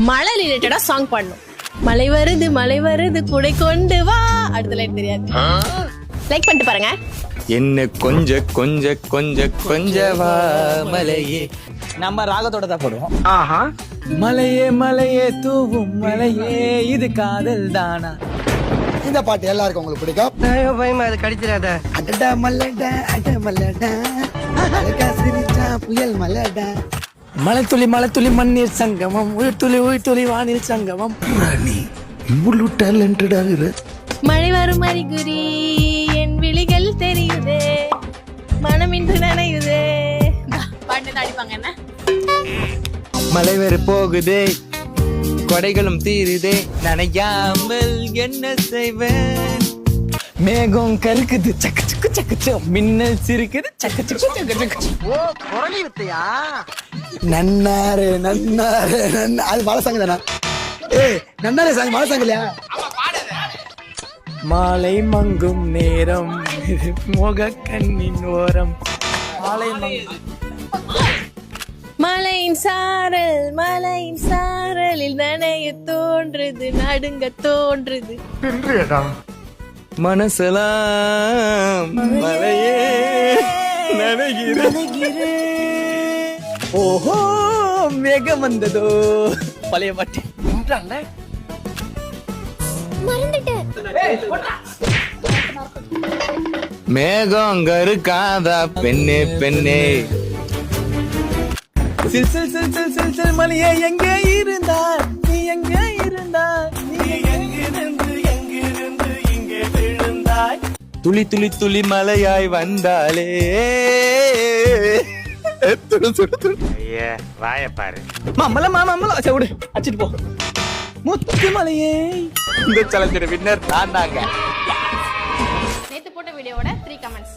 மழை ரிலேட்டடா சாங் பாடணும். மழை வருது குடை கொண்டு வா. அடுத்த லைன் தெரியாது. லைக் பண்ணிட்டு பாருங்க. என்ன கொஞ்ச கொஞ்ச கொஞ்ச கொஞ்சவா மலையே. நம்ம ராகத்தோட தான் போடுவோம். ஆஹா. மலையே மலையே தூவும் மலையே இது காதல் தானா. இந்த பாட்டு எல்லாருக்கும் உங்களுக்கு பிடிக்கும். பயமா அது கடிச்சிடாத. அடடா மல்லடா அட மல்லடா அழகா சிரிச்சா புயல் மல்லடா. மலை துளி மண்ணீர் சங்கமம் உயிர் துளி வானில் சங்கமம். ராணி இவ்வளவு டேலண்டடா இரு. மழை வரும் அறிகுறி என் விழிகள் தெரியுதே மனமின்று நனையுதே. பாட்டு அடிப்பாங்க என்ன. மலை வேறு போகுதே கொடைகளும் தீருதே நனையாமல் என்ன செய்வேன். மேகம் கருக்குது சக்கு சக்கு சக்கு மின்னல் சிரிக்குது சக்கு சக்கு சக்கு சக்கு. ஓ குரலி வித்தையா. நன்னாரு நன்னாரு அது மழை சாங் தானா? ஏய் நன்னாரு சாங் மழை சாங் இல்லையா? மாலை மங்கும் நேரம் மோக கண்ணின் ஓரம். மாலை மலையின் சாரலில் நனைய தோன்றுது நடுங்க தோன்றுது. மனசலாம் மலையே நனைகிறது. ஓஹோ மேகம் வந்ததோ. பழைய பாட்டு மேகம் கருக்காதா பெண்ணே பெண்ணே. சில் சில் சில் சில் சில் சில் மலையே எங்கே இருந்தாய் நீ எங்கே இருந்தாய் நீ எங்கிருந்து இங்கே விழுந்தாய். துளி துளி துளி மலையாய் வந்தாலே. வாயப்பாரு மம்மல விடு அடிச்சிட்டு போ. முத்து மலையே. இந்த சலஞ்சிட வின்னர் நான் தாங்க. நேத்து போட்ட வீடியோவோட 3 comments.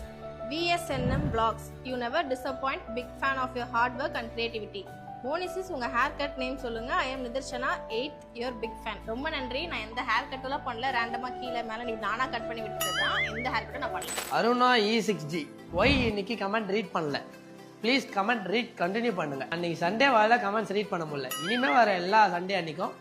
VSNM vlogs, you never disappoint, big fan of your hard work and creativity. மோனிசிஸ் உங்க ஹேர் கட் நேம் சொல்லுங்க. I am Nitharshana 8 your big fan. ரொம்ப நன்றி. நான் எந்த ஹேர் கட் எல்லாம் பண்ணல. ரேண்டமா கீழே மேல நீ நானா கட் பண்ணி விட்டுறதான். எந்த ஹேர் கட் நான் பண்ணல. அருணா E6G ஒய் இன்னைக்கு கமெண்ட் ரீட் பண்ணல. ப்ளீஸ் கமெண்ட் ரீட் கண்டினியூ பண்ணுங்க. அன்னைக்கு சண்டே வரல கமெண்ட்ஸ் ரீட் பண்ண முடியல. இனிமே வர எல்லா சண்டே அன்னைக்கும்